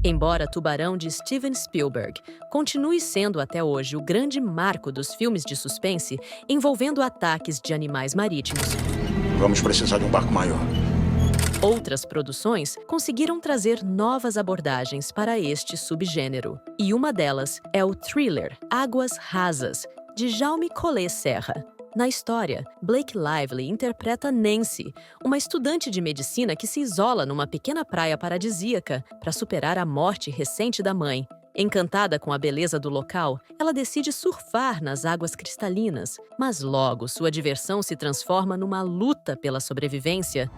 Embora Tubarão de Steven Spielberg continue sendo até hoje o grande marco dos filmes de suspense envolvendo ataques de animais marítimos, Vamos precisar de um barco maior. outras produções conseguiram trazer novas abordagens para este subgênero. E uma delas é o thriller Águas Rasas, de Jaume Collet Serra. Na história, Blake Lively interpreta Nancy, uma estudante de medicina que se isola numa pequena praia paradisíaca para superar a morte recente da mãe. Encantada com a beleza do local, ela decide surfar nas águas cristalinas, mas logo sua diversão se transforma numa luta pela sobrevivência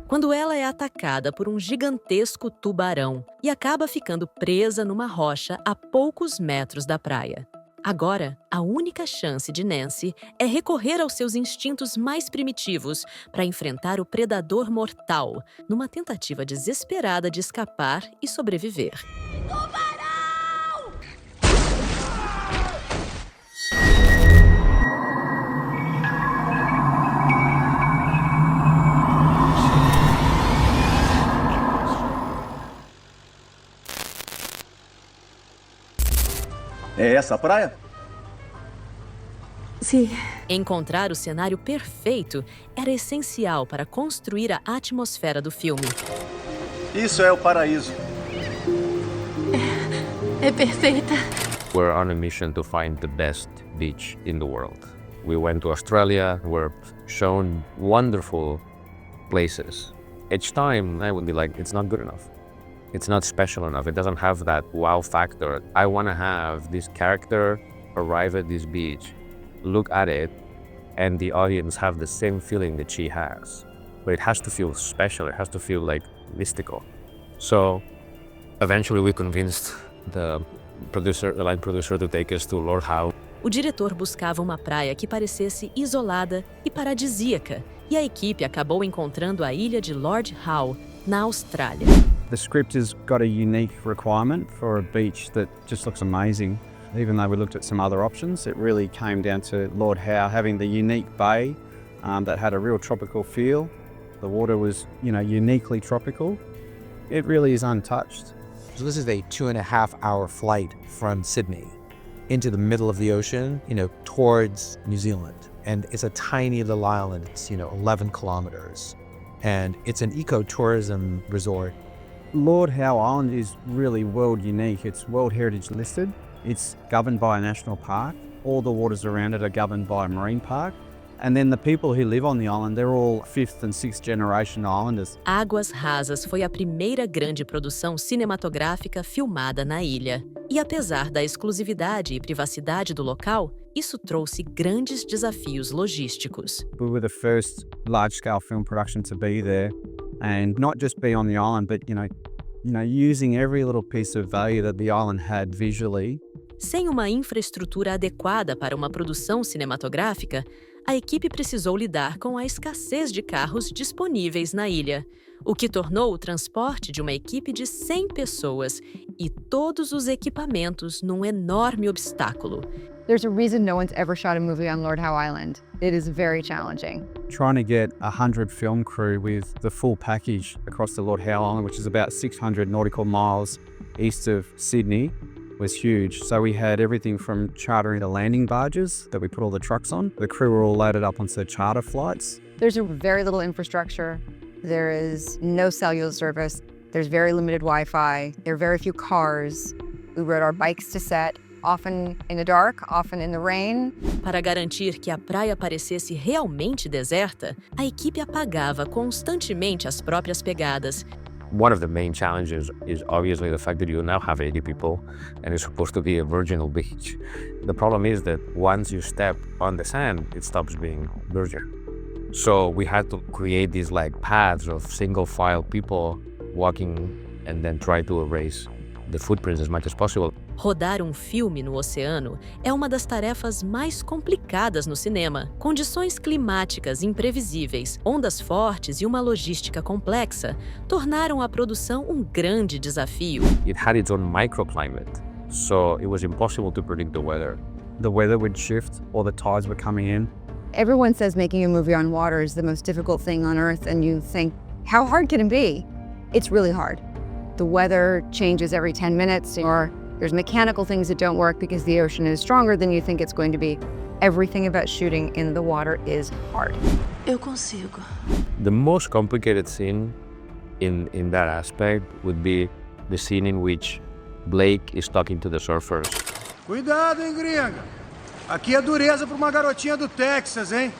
quando ela é atacada por um gigantesco tubarão e acaba ficando presa numa rocha a poucos metros da praia. Agora, a única chance de Nancy é recorrer aos seus instintos mais primitivos para enfrentar o predador mortal, numa tentativa desesperada de escapar e sobreviver. É essa a praia? Sim. Encontrar o cenário perfeito era essencial para construir a atmosfera do filme. Isso é o paraíso. É perfeita. We're on a mission to find the best beach in the world. We went to Australia, were shown wonderful places. Each time I would be like, it's not good enough. It's not special enough. It doesn't have that wow factor. I want to have this character arrive at this beach, look at it, and the audience have the same feeling that she has. But it has to feel special. It has to feel like mystical. So eventually we convinced the line producer to take us to Lord Howe. O diretor buscava uma praia que parecesse isolada e paradisíaca, e a equipe acabou encontrando a ilha de Lord Howe, na Austrália. The script has got a unique requirement for a beach that just looks amazing. Even though we looked at some other options, it really came down to Lord Howe having the unique bay that had a real tropical feel. The water was, uniquely tropical. It really is untouched. So this is a 2.5-hour flight from Sydney into the middle of the ocean, towards New Zealand. And it's a tiny little island. It's, 11 kilometers. And it's an eco-tourism resort. Lord Howe Island is really world unique. It's World Heritage listed. It's governed by a national park. All the waters around it are governed by a marine park. And then the people who live on the island, they're all 5th and 6th generation islanders. Águas Rasas foi a primeira grande produção cinematográfica filmada na ilha. E apesar da exclusividade e privacidade do local, isso trouxe grandes desafios logísticos. We were the first large-scale film production to be there. And not just be on the island, but, using every little piece of value that the island had visually. Sem uma infraestrutura adequada para uma produção cinematográfica, a equipe precisou lidar com a escassez de carros disponíveis na ilha, o que tornou o transporte de uma equipe de 100 pessoas e todos os equipamentos num enorme obstáculo. There's a reason no one's ever shot a movie on Lord Howe Island. It is very challenging. Trying to get 100 film crew with the full package across the Lord Howe Island, which is about 600 nautical miles east of Sydney, was huge. So we had everything from chartering the landing barges that we put all the trucks on. The crew were all loaded up onto the charter flights. There's very little infrastructure. There is no cellular service. There's very limited Wi-Fi. There are very few cars. We rode our bikes to set, often in the dark, often in the rain. Para garantir que a praia parecesse realmente deserta, a equipe apagava constantemente as próprias pegadas. One of the main challenges is obviously the fact that you now have 80 people and it's supposed to be a virginal beach. The problem is that once you step on the sand, it stops being virgin. So we had to create these paths of single file people walking and then try to erase the footprints as much as possible. Rodar um filme no oceano é uma das tarefas mais complicadas no cinema. Condições climáticas imprevisíveis, ondas fortes e uma logística complexa tornaram a produção um grande desafio. It had its own microclimate, so it was impossible to predict the weather. The weather would shift or the tides were coming in. Everyone says making a movie on water is the most difficult thing on earth, and you think, how hard can it be? It's really hard. The weather changes every 10 minutes, or there's mechanical things that don't work because the ocean is stronger than you think it's going to be. Everything about shooting in the water is hard. Eu consigo. The most complicated scene in that aspect would be the scene in which Blake is talking to the surfers. Cuidado, hein, gringa. Aqui é dureza pra uma garotinha do Texas, hein?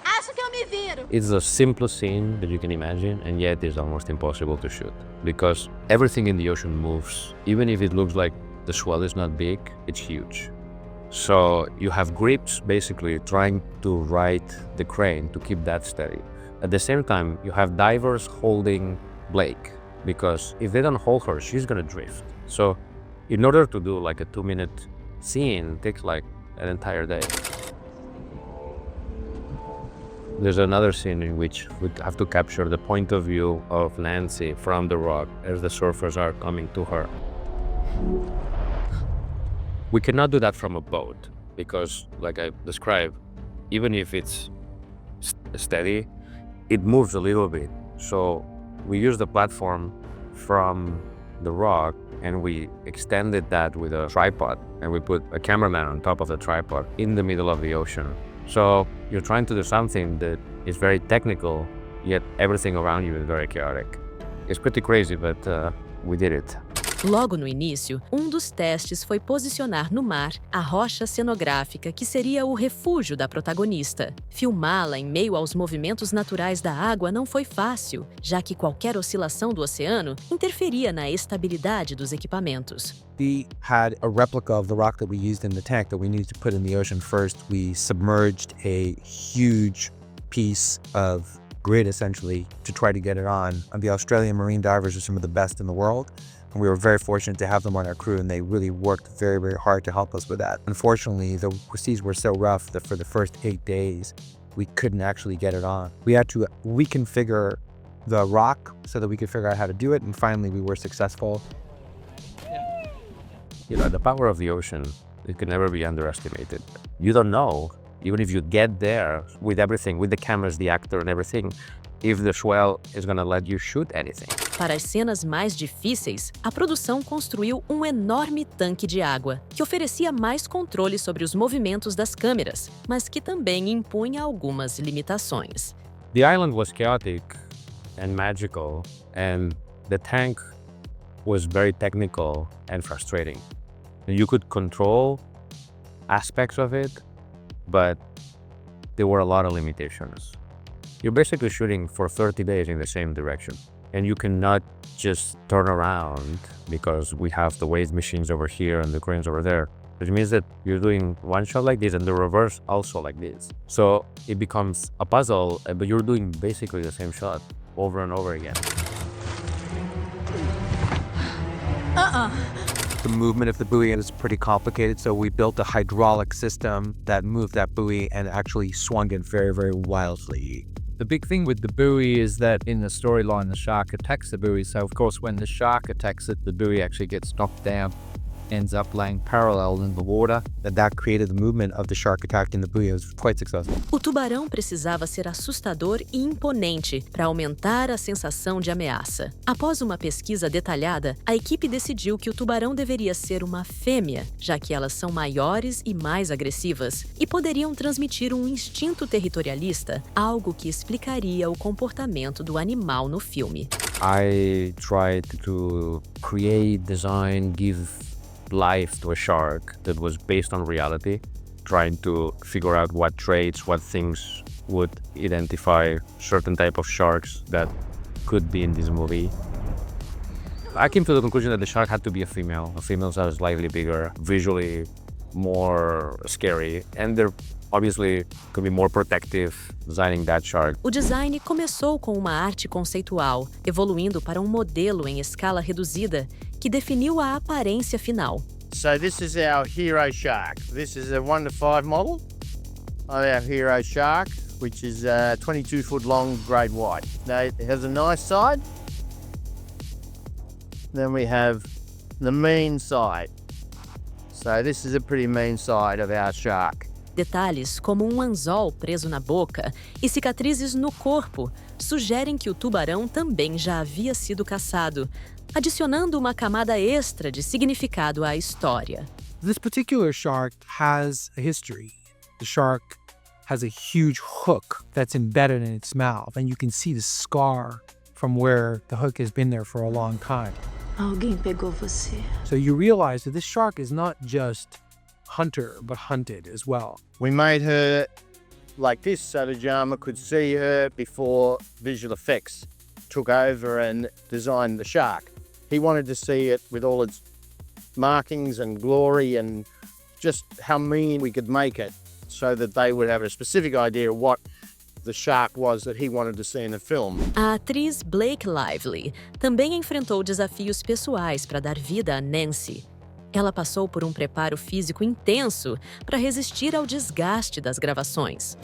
Acho que eu me viro. It's the simplest scene that you can imagine, and yet it's almost impossible to shoot because everything in the ocean moves. Even if it looks like the swell is not big, it's huge. So you have grips basically trying to ride the crane to keep that steady. At the same time, you have divers holding Blake because if they don't hold her, she's gonna drift. So in order to do like a 2-minute scene, it takes like an entire day. There's another scene in which we have to capture the point of view of Nancy from the rock as the surfers are coming to her. We cannot do that from a boat because, like I described, even if it's steady, it moves a little bit. So we use the platform from the rock and we extended that with a tripod and we put a cameraman on top of the tripod in the middle of the ocean. So you're trying to do something that is very technical, yet everything around you is very chaotic. It's pretty crazy, but we did it. Logo no início, dos testes foi posicionar no mar a rocha cenográfica que seria o refúgio da protagonista. Filmá-la em meio aos movimentos naturais da água não foi fácil, já que qualquer oscilação do oceano interferia na estabilidade dos equipamentos. We had a replica of the rock that we used in the tank that we needed to put in the ocean first. We submerged a huge piece of grid, essentially, to try to get it on. And the Australian marine divers are some of the best in the world. And we were very fortunate to have them on our crew, and they really worked very, very hard to help us with that. Unfortunately, the seas were so rough that for the first 8 days, we couldn't actually get it on. We had to reconfigure the rock so that we could figure out how to do it, and finally we were successful. You know, the power of the ocean, it can never be underestimated. You don't know, even if you get there with everything, with the cameras, the actor and everything, if the swell is gonna let you shoot anything. Para as cenas mais difíceis, a produção construiu enorme tanque de água, que oferecia mais controle sobre os movimentos das câmeras, mas que também impunha algumas limitações. The island was chaotic and magical, and the tank was very technical and frustrating. You could control aspects of it, but there were a lot of limitations. You're basically shooting for 30 days in the same direction, and you cannot just turn around because we have the wave machines over here and the cranes over there. Which means that you're doing one shot like this and the reverse also like this. So it becomes a puzzle, but you're doing basically the same shot over and over again. The movement of the buoy is pretty complicated, so we built a hydraulic system that moved that buoy and actually swung it very, very wildly. The big thing with the buoy is that in the storyline, the shark attacks the buoy. So, of course, when the shark attacks it, the buoy actually gets knocked down, ends up laying parallel in the water. That created the movement of the shark attacking the buoy. It was quite successful. O tubarão precisava ser assustador e imponente para aumentar a sensação de ameaça. Após uma pesquisa detalhada, a equipe decidiu que o tubarão deveria ser uma fêmea, já que elas são maiores e mais agressivas e poderiam transmitir um instinto territorialista, algo que explicaria o comportamento do animal no filme. I tried to create, design, give life to a shark that was based on reality, trying to figure out what traits, what things would identify certain type of sharks that could be in this movie. I came to the conclusion that the shark had to be a female. Females are slightly bigger, visually more scary, and they're obviously could be more protective designing that shark. O design começou com uma arte conceitual, evoluindo para modelo em escala reduzida, que definiu a aparência final. So this is our hero shark. This is a 1:5 model of our hero shark, which is 22 foot long, grade white. Now it has a nice side. Then we have the mean side. So this is a pretty mean side of our shark. Detalhes como anzol preso na boca e cicatrizes no corpo sugerem que o tubarão também já havia sido caçado, adicionando uma camada extra de significado à história. This particular shark has a history. The shark has a huge hook that's embedded in its mouth, and you can see the scar from where the hook has been there for a long time. Alguém pegou você. So you realize that this shark is not just hunter, but hunted as well. We made her like this so the Jama could see her before visual effects took over and designed the shark. He wanted to see it with all its markings and glory and just how mean we could make it so that they would have a specific idea of what the shark was that he wanted to see in the film. A atriz Blake Lively também enfrentou desafios pessoais para dar vida a Nancy. Ela passou por um preparo físico intenso para resistir ao desgaste das gravações.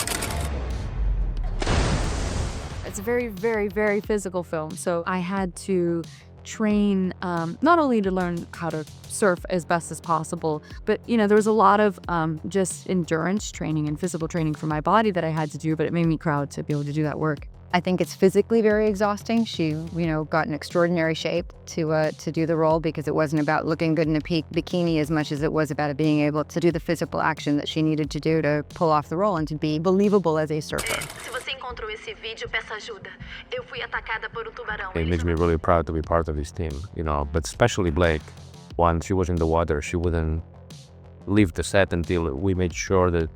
It's a very, very, very physical film, so I had to train not only to learn how to surf as best as possible, but there was a lot of just endurance training and physical training for my body that I had to do, but it made me proud to be able to do that work. I think it's physically very exhausting. She, got in extraordinary shape to do the role because it wasn't about looking good in a bikini as much as it was about being able to do the physical action that she needed to do to pull off the role and to be believable as a surfer. Se você encontrou esse vídeo, peça ajuda. Eu fui atacada por tubarão. It makes me really proud to be part of this team, but especially Blake. Once she was in the water, she wouldn't leave the set until we made sure that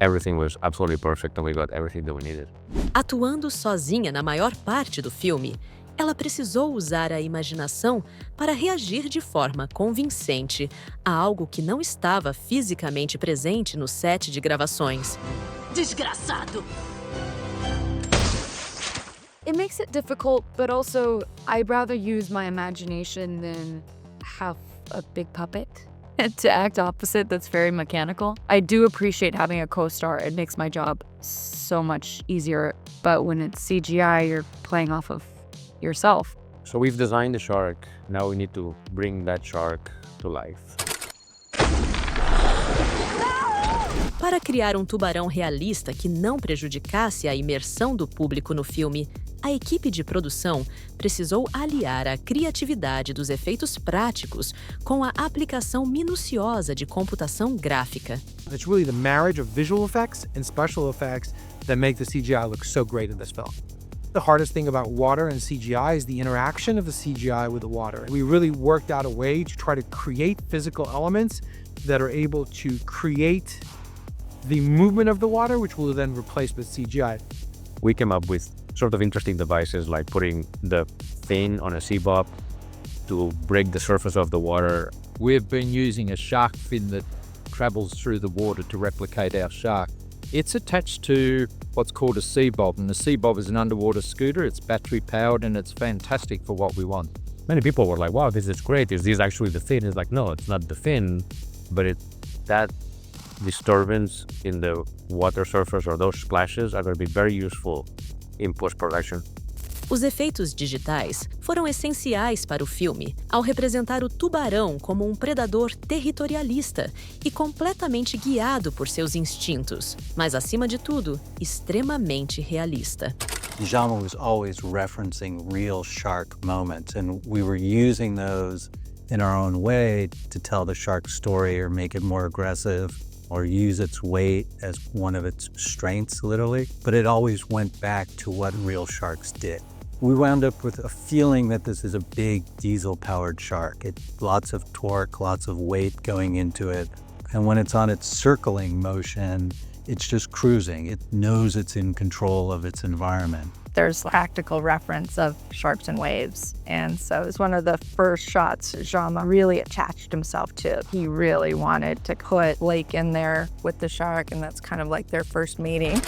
everything was absolutely perfect and we got everything that we needed. Atuando sozinha na maior parte do filme, ela precisou usar a imaginação para reagir de forma convincente a algo que não estava fisicamente presente no set de gravações. Desgraçado! It makes it difficult, but also I'd rather use my imagination than have a big puppet to act opposite that's very mechanical. I do appreciate having a co-star. It makes my job so much easier. But when it's CGI, you're playing off of yourself. So we've designed the shark. Now we need to bring that shark to life. Para criar um tubarão realista que não prejudicasse a imersão do público no filme, a equipe de produção precisou aliar a criatividade dos efeitos práticos com a aplicação minuciosa de computação gráfica. It's really the marriage of visual effects and special effects that make the CGI look so great in this film. The hardest thing about water and CGI is the interaction of the CGI with the water. We really worked out a way to try to create physical elements that are able to create the movement of the water, which will then replace with CGI. We came up with sort of interesting devices like putting the fin on a sea bob to break the surface of the water. We've been using a shark fin that travels through the water to replicate our shark. It's attached to what's called a sea bob, and the sea bob is an underwater scooter. It's battery powered and it's fantastic for what we want. Many people were like, wow, this is great. Is this actually the fin? It's like, no, it's not the fin, but that disturbance in the water surface or those splashes are going to be very useful in post-production. Os efeitos digitais foram essenciais para o filme ao representar o tubarão como um predador territorialista e completamente guiado por seus instintos, mas acima de tudo, extremamente realista. Djalma was always referencing real shark moments, and we were using those in our own way to tell the shark story or make it more aggressive or use its weight as one of its strengths, literally. But it always went back to what real sharks did. We wound up with a feeling that this is a big diesel-powered shark. Lots of torque, lots of weight going into it. And when it's on its circling motion, it's just cruising. It knows it's in control of its environment. There's practical reference of sharks and waves. And so it's one of the first shots Djalma really attached himself to. He really wanted to put Blake in there with the shark, and that's kind of like their first meeting.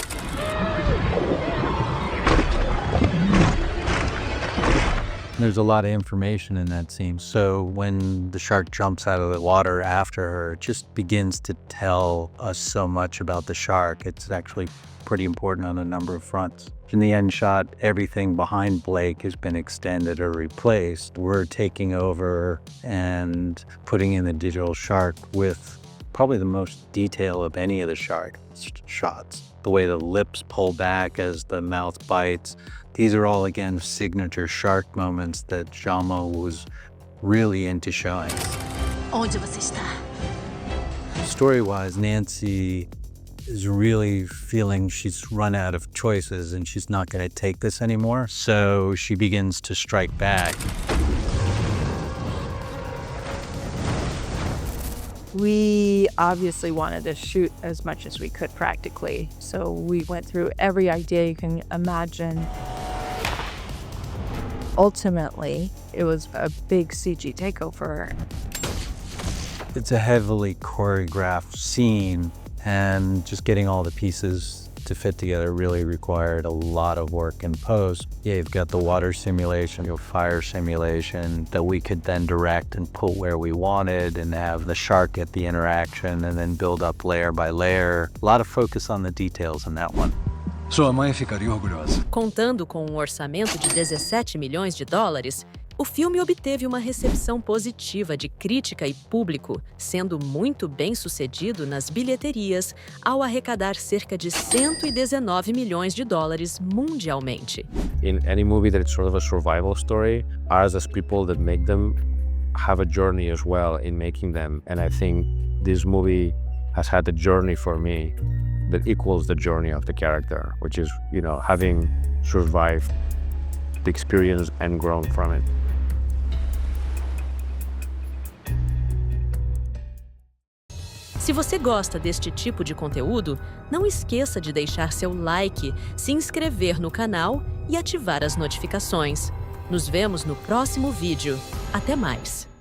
There's a lot of information in that scene. So when the shark jumps out of the water after her, it just begins to tell us so much about the shark. It's actually pretty important on a number of fronts. In the end shot, everything behind Blake has been extended or replaced. We're taking over and putting in the digital shark with probably the most detail of any of the shark shots. The way the lips pull back as the mouth bites, These are all, again, signature shark moments that Jaume was really into showing. Onde você está? Story-wise, Nancy is really feeling she's run out of choices and she's not going to take this anymore. So she begins to strike back. We obviously wanted to shoot as much as we could practically. So we went through every idea you can imagine. Ultimately, it was a big CG takeover. It's a heavily choreographed scene, and just getting all the pieces to fit together really required a lot of work in post. Yeah, you've got the water simulation, your fire simulation that we could then direct and put where we wanted and have the shark get the interaction and then build up layer by layer. A lot of focus on the details in that one. Sua mãe ficaria orgulhosa. Contando com um orçamento de 17 milhões de dólares, o filme obteve uma recepção positiva de crítica e público, sendo muito bem sucedido nas bilheterias, ao arrecadar cerca de 119 milhões de dólares mundialmente. In any movie that it's sort of a survival story, ours as people that make them have a journey as well in making them. And I think this movie has had a journey for me that equals the journey of the character, which is, you know, having survived the experience and grown from it. Se você gosta deste tipo de conteúdo, não esqueça de deixar seu like, se inscrever no canal e ativar as notificações. Nos vemos no próximo vídeo. Até mais!